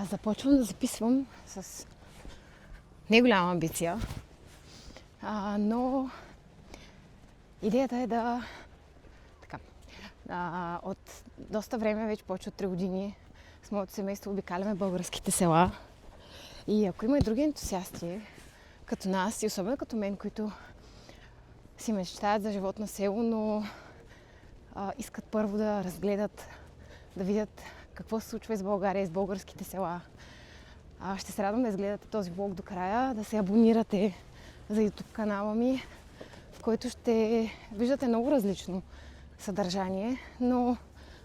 Започвам да записвам с неголяма амбиция, но идеята е да... от доста време, вече повече от 3 години, с моето семейство обикаляме българските села. И ако има и други ентусиасти, като нас и особено като мен, които си мечтаят за живот на село, но искат първо да разгледат, да видят какво се случва из България, из българските села. Ще се радвам да изгледате този влог до края, да се абонирате за YouTube канала ми, в който ще виждате много различно съдържание, но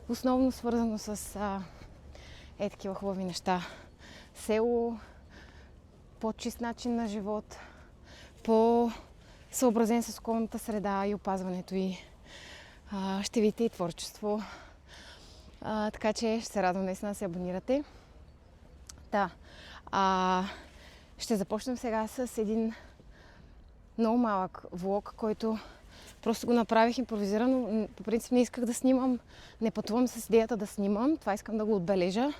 основно свързано с такива хубави неща. Село, по-чист начин на живот, по-съобразен с околната среда и опазването й. Ще видите и творчество. Така че ще се радвам наистина да се абонирате. Ще започнем сега с един много малък влог, който просто го направих импровизирано. По принцип не исках да снимам. Не пътувам с идеята да снимам. Това искам да го отбележа.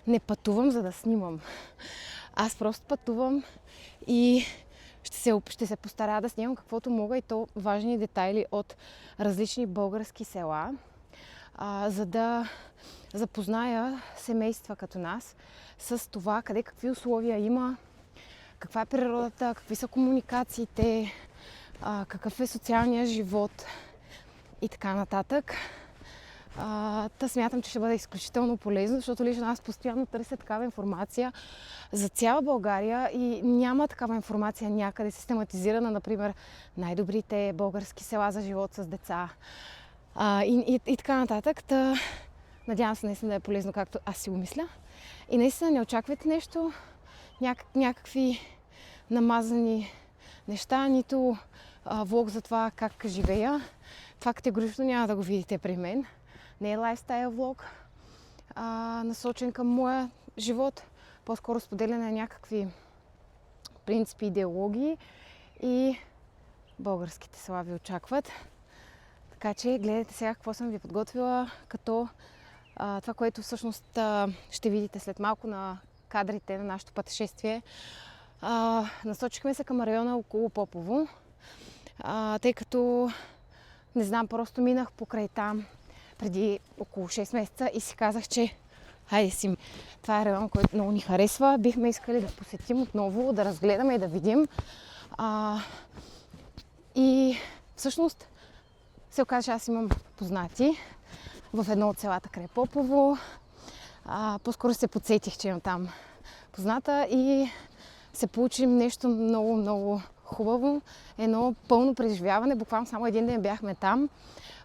Не пътувам, за да снимам. Аз просто пътувам и ще се постаря да снимам каквото мога, и то важни детайли от различни български села, за да запозная семейства като нас с това къде какви условия има, каква е природата, какви са комуникациите, какъв е социалният живот и така нататък. Смятам, че ще бъде изключително полезно, защото лично аз постоянно търся такава информация за цяла България и няма такава информация някъде систематизирана, например най-добрите български села за живот с деца и така нататък. Надявам се наистина да е полезно, както аз си го мисля. И наистина не очаквайте нещо, някакви намазани неща, нито влог за това как живея. Това категорично няма да го видите при мен. Не е лайфстайл влог, насочен към моя живот. По-скоро споделяне на някакви принципи, идеологии, и българските села ви очакват. Така че гледайте сега какво съм ви подготвила, като това, което всъщност ще видите след малко на кадрите на нашето пътешествие. Насочихме се към района около Попово, тъй като не знам, просто минах покрай там преди около 6 месеца и си казах, че това е район, който много ни харесва. Бихме искали да посетим отново, да разгледаме и да видим. И всъщност се оказа, че аз имам познати в едно от селата край Попово. По-скоро се подсетих, че имам там позната и се получи нещо много, много хубаво. Едно пълно преживяване. Буквално само един ден бяхме там.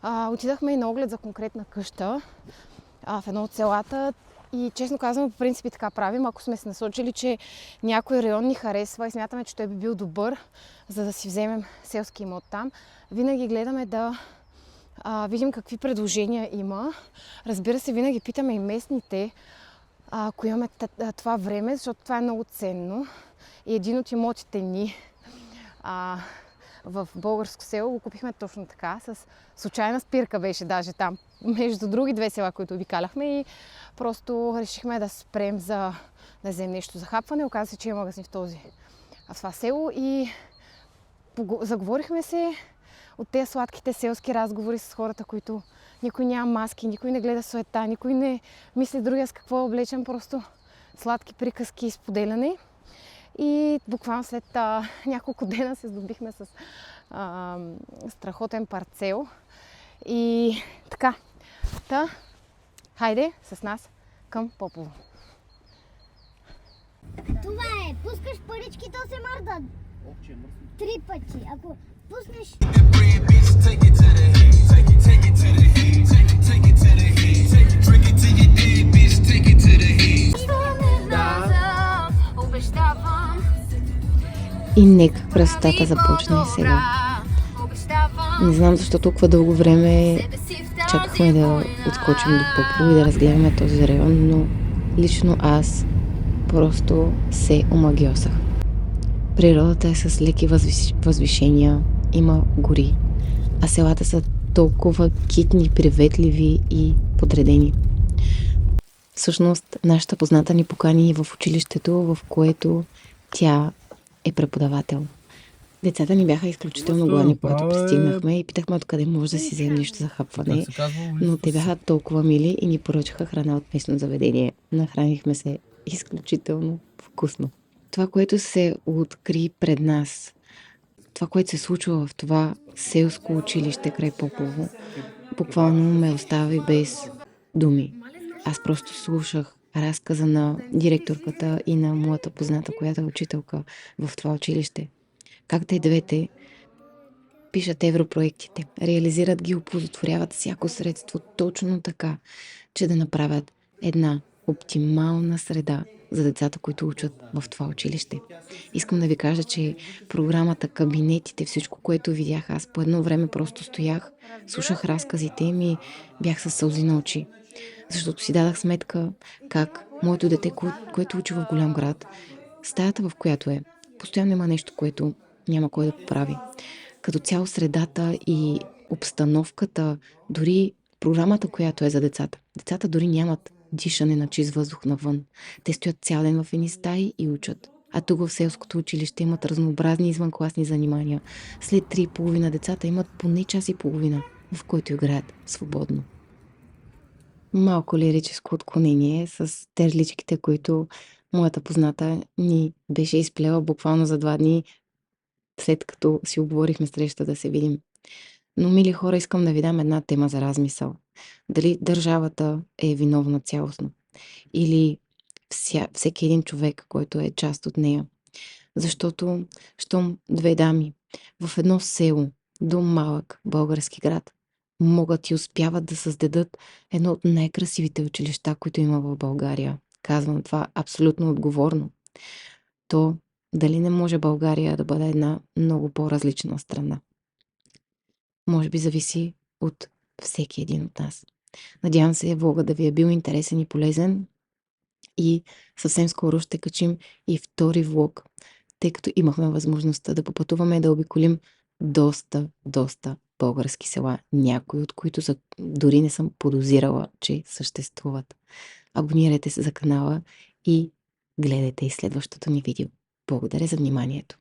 Отидахме и на оглед за конкретна къща в едно от селата. И честно казвам, по принцип така правим. Ако сме се насочили, че някой район ни харесва и смятаме, че той би бил добър, за да си вземем селски имот там, винаги гледаме да видим какви предложения има. Разбира се, винаги питаме и местните, ако имаме това време, защото това е много ценно. И един от имотите ни в българско село го купихме точно така. С случайна спирка беше даже там, между други 2 села, които обикаляхме, и просто решихме да спрем да вземем нещо за хапване. Оказа се, че има магазин в това село и заговорихме се от тези сладките селски разговори с хората, които никой няма маски, никой не гледа суета, никой не мисли другия с какво е облечен, просто сладки приказки и споделяне. И буквално след няколко дена се здобихме с страхотен парцел. И така, хайде с нас към Попово. Това е, пускаш парички, то се мърдат 3 пъти. Ако пуснеш... И нека красотата започне сега. Не знам защо толкова дълго време чакахме да отскочим до Попово и да разгледаме този район, но лично аз просто се омагьосах. Природата е с леки възвишения, има гори, а селата са толкова китни, приветливи и подредени. Всъщност, нашата позната ни покани в училището, в което тя е преподавател. Децата ни бяха изключително гладни, когато пристигнахме и питахме откъде може да си вземем нещо за хапване. Но те бяха толкова мили и ни поръчаха храна от местно заведение. Нахранихме се изключително вкусно. Това, което се откри пред нас, това, което се случва в това селско училище край Попово, буквално ме остави без думи. Аз просто слушах разказа на директорката и на моята позната, която е учителка в това училище. Как те двете пишат европроектите, реализират ги, оползотворяват всяко средство точно така, че да направят една оптимална среда за децата, които учат в това училище. Искам да ви кажа, че програмата, кабинетите, всичко, което видях, аз по едно време просто стоях, слушах разказите им и бях със сълзи на очи. Защото си дадах сметка как моето дете, което учи в голям град, стаята, в която е, постоянно има нещо, което няма кой да поправи. Като цяло средата и обстановката, дори програмата, която е за децата. Децата дори нямат дишане на чист въздух навън. Те стоят цял ден в едни стаи и учат. А тук в селското училище имат разнообразни извънкласни занимания. След 3:30 децата имат поне час и половина, в който играят свободно. Малко лирическо отклонение с терличките, които моята позната ни беше изплела буквално за 2 дни, след като си оговорихме среща да се видим. Но, мили хора, искам да ви дам една тема за размисъл. Дали държавата е виновна цялостно? Или всеки един човек, който е част от нея? Защото, щом 2 дами в едно село, до малък български град, могат и успяват да създадат едно от най-красивите училища, които има в България. Казвам това абсолютно отговорно. То дали не може България да бъде една много по-различна страна? Може би зависи от всеки един от нас. Надявам се влогът да ви е бил интересен и полезен и съвсем скоро ще качим и втори влог, тъй като имахме възможността да попътуваме и да обиколим доста български села, някои от които дори не съм подозирала, че съществуват. Абонирайте се за канала и гледайте и следващото ни видео. Благодаря за вниманието!